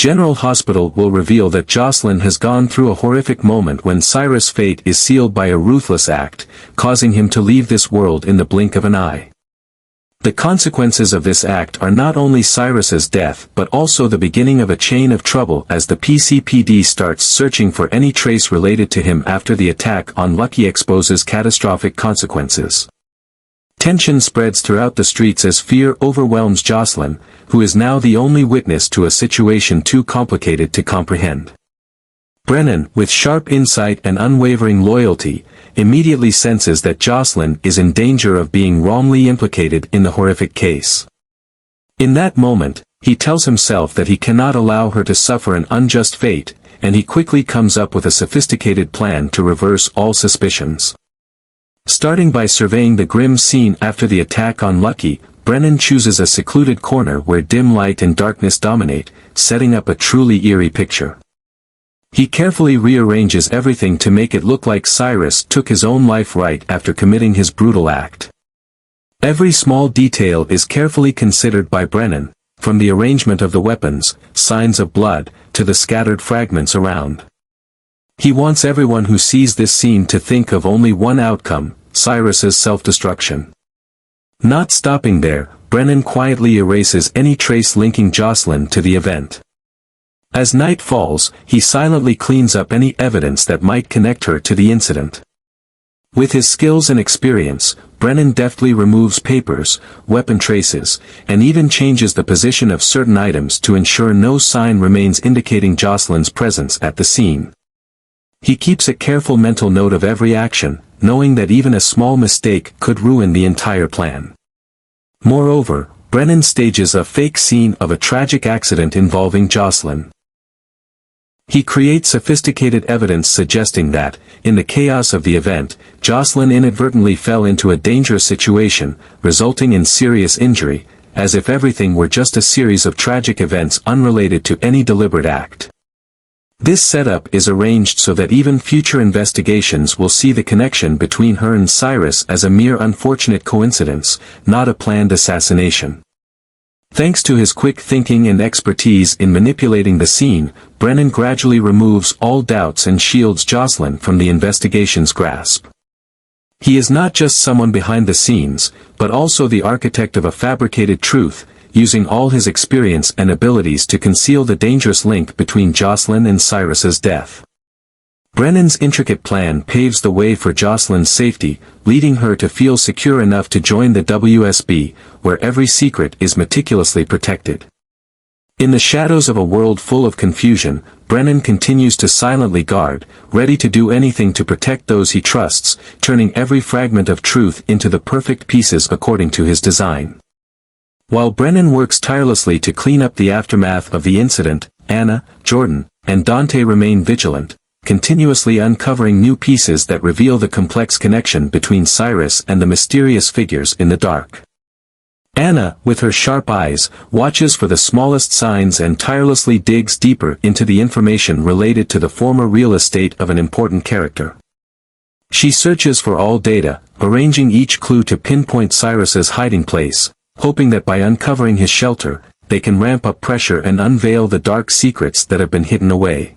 General Hospital will reveal that Josslyn has gone through a horrific moment when Cyrus' fate is sealed by a ruthless act, causing him to leave this world in the blink of an eye. The consequences of this act are not only Cyrus's death but also the beginning of a chain of trouble as the PCPD starts searching for any trace related to him after the attack on Lucky exposes catastrophic consequences. Tension spreads throughout the streets as fear overwhelms Josslyn, who is now the only witness to a situation too complicated to comprehend. Brennan, with sharp insight and unwavering loyalty, immediately senses that Josslyn is in danger of being wrongly implicated in the horrific case. In that moment, he tells himself that he cannot allow her to suffer an unjust fate, and he quickly comes up with a sophisticated plan to reverse all suspicions. Starting by surveying the grim scene after the attack on Lucky, Brennan chooses a secluded corner where dim light and darkness dominate, setting up a truly eerie picture. He carefully rearranges everything to make it look like Cyrus took his own life right after committing his brutal act. Every small detail is carefully considered by Brennan, from the arrangement of the weapons, signs of blood, to the scattered fragments around. He wants everyone who sees this scene to think of only one outcome, Cyrus's self-destruction. Not stopping there, Brennan quietly erases any trace linking Josslyn to the event. As night falls, he silently cleans up any evidence that might connect her to the incident. With his skills and experience, Brennan deftly removes papers, weapon traces, and even changes the position of certain items to ensure no sign remains indicating Josslyn's presence at the scene. He keeps a careful mental note of every action, knowing that even a small mistake could ruin the entire plan. Moreover, Brennan stages a fake scene of a tragic accident involving Josslyn. He creates sophisticated evidence suggesting that, in the chaos of the event, Josslyn inadvertently fell into a dangerous situation, resulting in serious injury, as if everything were just a series of tragic events unrelated to any deliberate act. This setup is arranged so that even future investigations will see the connection between her and Cyrus as a mere unfortunate coincidence, not a planned assassination. Thanks to his quick thinking and expertise in manipulating the scene, Brennan gradually removes all doubts and shields Josslyn from the investigation's grasp. He is not just someone behind the scenes, but also the architect of a fabricated truth, using all his experience and abilities to conceal the dangerous link between Josslyn and Cyrus's death. Brennan's intricate plan paves the way for Josslyn's safety, leading her to feel secure enough to join the WSB, where every secret is meticulously protected. In the shadows of a world full of confusion, Brennan continues to silently guard, ready to do anything to protect those he trusts, turning every fragment of truth into the perfect pieces according to his design. While Brennan works tirelessly to clean up the aftermath of the incident, Anna, Jordan, and Dante remain vigilant, continuously uncovering new pieces that reveal the complex connection between Cyrus and the mysterious figures in the dark. Anna, with her sharp eyes, watches for the smallest signs and tirelessly digs deeper into the information related to the former real estate of an important character. She searches for all data, arranging each clue to pinpoint Cyrus's hiding place, hoping that by uncovering his shelter, they can ramp up pressure and unveil the dark secrets that have been hidden away.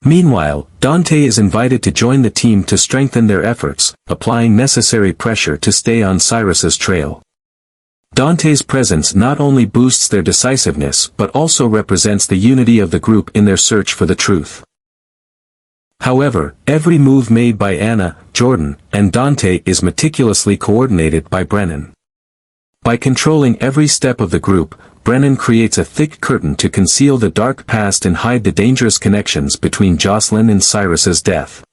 Meanwhile, Dante is invited to join the team to strengthen their efforts, applying necessary pressure to stay on Cyrus's trail. Dante's presence not only boosts their decisiveness but also represents the unity of the group in their search for the truth. However, every move made by Anna, Jordan, and Dante is meticulously coordinated by Brennan. By controlling every step of the group, Brennan creates a thick curtain to conceal the dark past and hide the dangerous connections between Josslyn and Cyrus's death.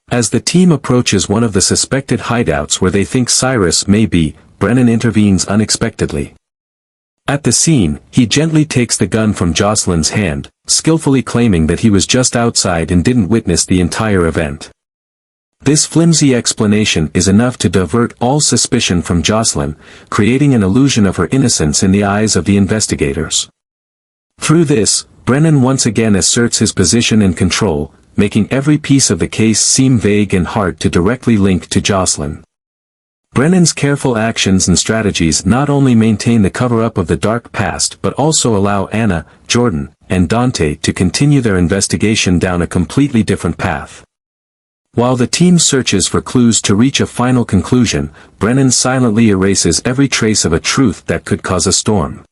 As the team approaches one of the suspected hideouts where they think Cyrus may be, Brennan intervenes unexpectedly. At the scene, he gently takes the gun from Josslyn's hand, skillfully claiming that he was just outside and didn't witness the entire event. This flimsy explanation is enough to divert all suspicion from Josslyn, creating an illusion of her innocence in the eyes of the investigators. Through this, Brennan once again asserts his position and control, making every piece of the case seem vague and hard to directly link to Josslyn. Brennan's careful actions and strategies not only maintain the cover-up of the dark past but also allow Anna, Jordan, and Dante to continue their investigation down a completely different path. While the team searches for clues to reach a final conclusion, Brennan silently erases every trace of a truth that could cause a storm.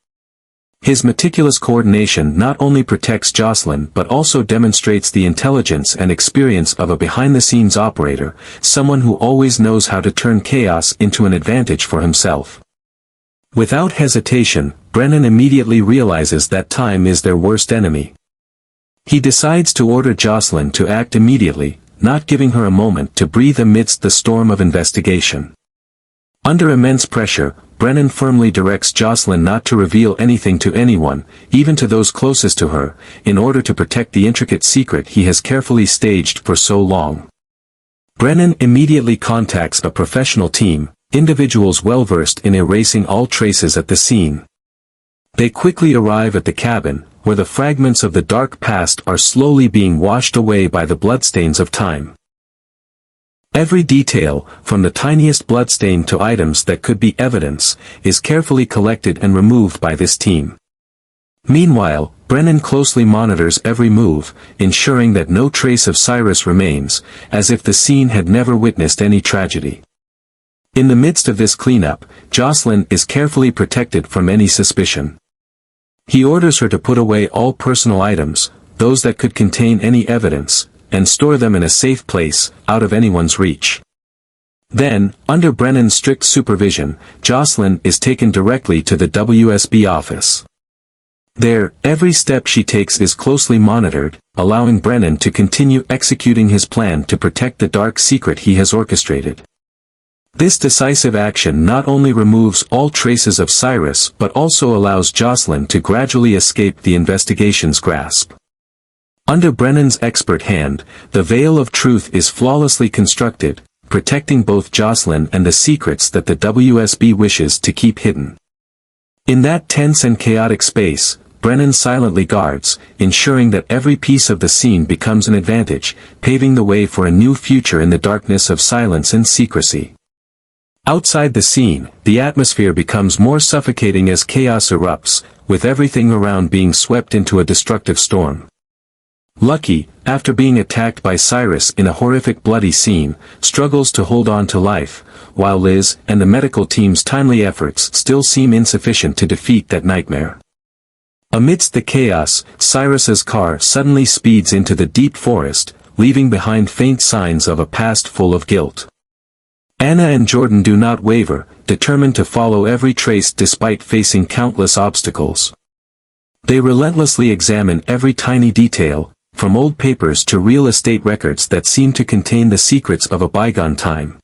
His meticulous coordination not only protects Josslyn but also demonstrates the intelligence and experience of a behind-the-scenes operator, someone who always knows how to turn chaos into an advantage for himself. Without hesitation, Brennan immediately realizes that time is their worst enemy. He decides to order Josslyn to act immediately, not giving her a moment to breathe amidst the storm of investigation. Under immense pressure, Brennan firmly directs Josslyn not to reveal anything to anyone, even to those closest to her, in order to protect the intricate secret he has carefully staged for so long. Brennan immediately contacts a professional team, individuals well-versed in erasing all traces at the scene. They quickly arrive at the cabin, where the fragments of the dark past are slowly being washed away by the bloodstains of time. Every detail, from the tiniest bloodstain to items that could be evidence, is carefully collected and removed by this team. Meanwhile, Brennan closely monitors every move, ensuring that no trace of Cyrus remains, as if the scene had never witnessed any tragedy. In the midst of this cleanup, Josslyn is carefully protected from any suspicion. He orders her to put away all personal items, those that could contain any evidence, and store them in a safe place, out of anyone's reach. Then, under Brennan's strict supervision, Josslyn is taken directly to the WSB office. There, every step she takes is closely monitored, allowing Brennan to continue executing his plan to protect the dark secret he has orchestrated. This decisive action not only removes all traces of Cyrus but also allows Josslyn to gradually escape the investigation's grasp. Under Brennan's expert hand, the veil of truth is flawlessly constructed, protecting both Josslyn and the secrets that the WSB wishes to keep hidden. In that tense and chaotic space, Brennan silently guards, ensuring that every piece of the scene becomes an advantage, paving the way for a new future in the darkness of silence and secrecy. Outside the scene, the atmosphere becomes more suffocating as chaos erupts, with everything around being swept into a destructive storm. Lucky, after being attacked by Cyrus in a horrific bloody scene, struggles to hold on to life, while Liz and the medical team's timely efforts still seem insufficient to defeat that nightmare. Amidst the chaos, Cyrus's car suddenly speeds into the deep forest, leaving behind faint signs of a past full of guilt. Anna and Jordan do not waver, determined to follow every trace despite facing countless obstacles. They relentlessly examine every tiny detail, from old papers to real estate records that seem to contain the secrets of a bygone time.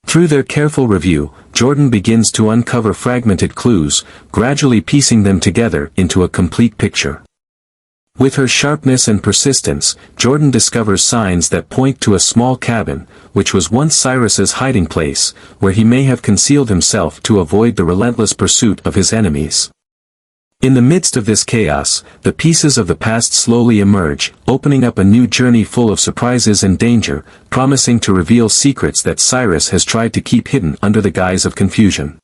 Through their careful review, Jordan begins to uncover fragmented clues, gradually piecing them together into a complete picture. With her sharpness and persistence, Jordan discovers signs that point to a small cabin, which was once Cyrus's hiding place, where he may have concealed himself to avoid the relentless pursuit of his enemies. In the midst of this chaos, the pieces of the past slowly emerge, opening up a new journey full of surprises and danger, promising to reveal secrets that Cyrus has tried to keep hidden under the guise of confusion.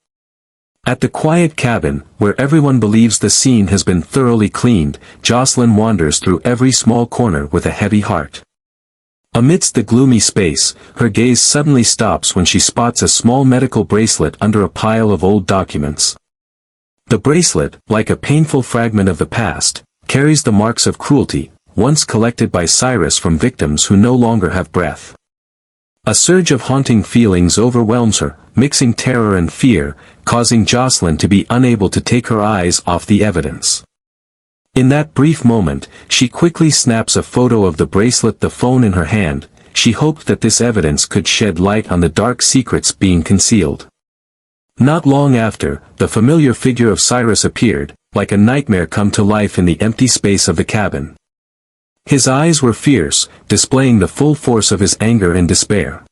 At the quiet cabin, where everyone believes the scene has been thoroughly cleaned, Josslyn wanders through every small corner with a heavy heart. Amidst the gloomy space, her gaze suddenly stops when she spots a small medical bracelet under a pile of old documents. The bracelet, like a painful fragment of the past, carries the marks of cruelty, once collected by Cyrus from victims who no longer have breath. A surge of haunting feelings overwhelms her, mixing terror and fear, causing Josslyn to be unable to take her eyes off the evidence. In that brief moment, she quickly snaps a photo of the bracelet, the phone in her hand. She hoped that this evidence could shed light on the dark secrets being concealed. Not long after, the familiar figure of Cyrus appeared, like a nightmare come to life in the empty space of the cabin. His eyes were fierce, displaying the full force of his anger and despair.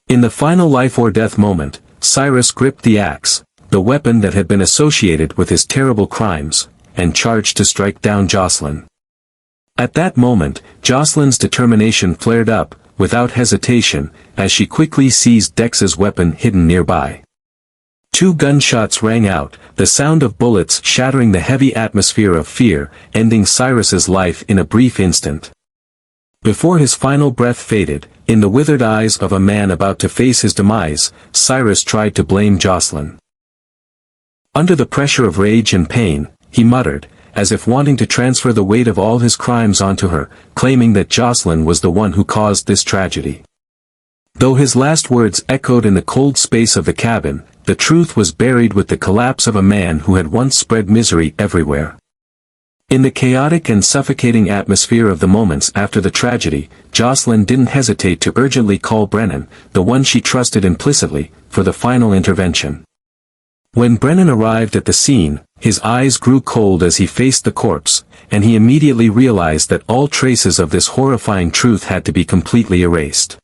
In the final life-or-death moment, Cyrus gripped the axe, the weapon that had been associated with his terrible crimes, and charged to strike down Josslyn. At that moment, Josslyn's determination flared up, without hesitation, as she quickly seized Dex's weapon hidden nearby. 2 gunshots rang out, the sound of bullets shattering the heavy atmosphere of fear, ending Cyrus's life in a brief instant. Before his final breath faded, in the withered eyes of a man about to face his demise, Cyrus tried to blame Josslyn. Under the pressure of rage and pain, he muttered, as if wanting to transfer the weight of all his crimes onto her, claiming that Josslyn was the one who caused this tragedy. Though his last words echoed in the cold space of the cabin, the truth was buried with the collapse of a man who had once spread misery everywhere. In the chaotic and suffocating atmosphere of the moments after the tragedy, Josslyn didn't hesitate to urgently call Brennan, the one she trusted implicitly, for the final intervention. When Brennan arrived at the scene, his eyes grew cold as he faced the corpse, and he immediately realized that all traces of this horrifying truth had to be completely erased.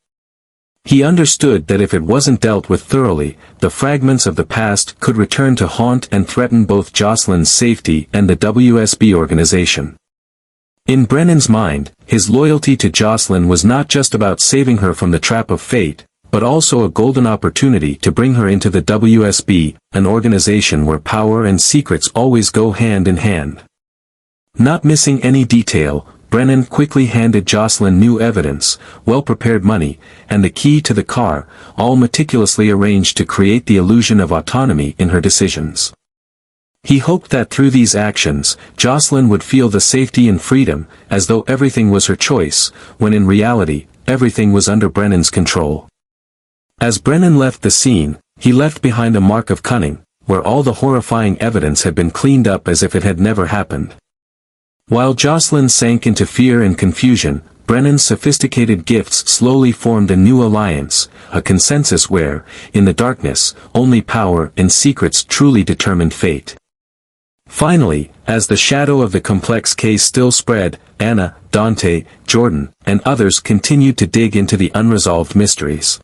He understood that if it wasn't dealt with thoroughly, the fragments of the past could return to haunt and threaten both Josslyn's safety and the WSB organization. In Brennan's mind, his loyalty to Josslyn was not just about saving her from the trap of fate, but also a golden opportunity to bring her into the WSB, an organization where power and secrets always go hand in hand. Not missing any detail, Brennan quickly handed Josslyn new evidence, well-prepared money, and the key to the car, all meticulously arranged to create the illusion of autonomy in her decisions. He hoped that through these actions, Josslyn would feel the safety and freedom, as though everything was her choice, when in reality, everything was under Brennan's control. As Brennan left the scene, he left behind a mark of cunning, where all the horrifying evidence had been cleaned up as if it had never happened. While Josslyn sank into fear and confusion, Brennan's sophisticated gifts slowly formed a new alliance, a consensus where, in the darkness, only power and secrets truly determined fate. Finally, as the shadow of the complex case still spread, Anna, Dante, Jordan, and others continued to dig into the unresolved mysteries.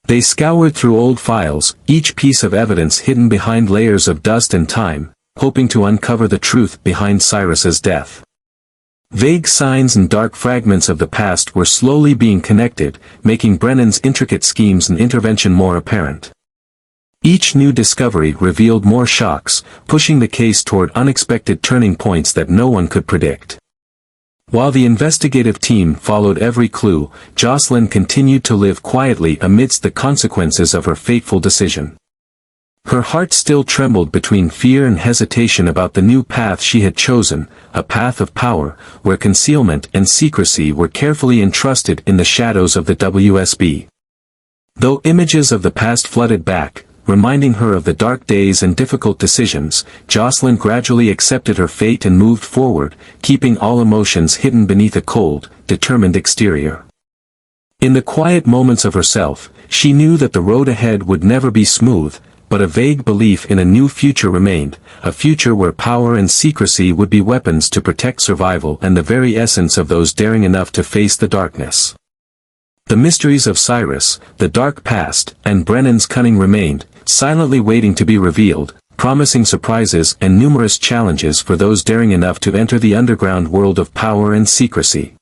They scoured through old files, each piece of evidence hidden behind layers of dust and time, hoping to uncover the truth behind Cyrus's death. Vague signs and dark fragments of the past were slowly being connected, making Brennan's intricate schemes and intervention more apparent. Each new discovery revealed more shocks, pushing the case toward unexpected turning points that no one could predict. While the investigative team followed every clue, Josslyn continued to live quietly amidst the consequences of her fateful decision. Her heart still trembled between fear and hesitation about the new path she had chosen, a path of power, where concealment and secrecy were carefully entrusted in the shadows of the WSB. Though images of the past flooded back, reminding her of the dark days and difficult decisions, Josslyn gradually accepted her fate and moved forward, keeping all emotions hidden beneath a cold, determined exterior. In the quiet moments of herself, she knew that the road ahead would never be smooth, but a vague belief in a new future remained, a future where power and secrecy would be weapons to protect survival and the very essence of those daring enough to face the darkness. The mysteries of Cyrus, the dark past, and Brennan's cunning remained, silently waiting to be revealed, promising surprises and numerous challenges for those daring enough to enter the underground world of power and secrecy.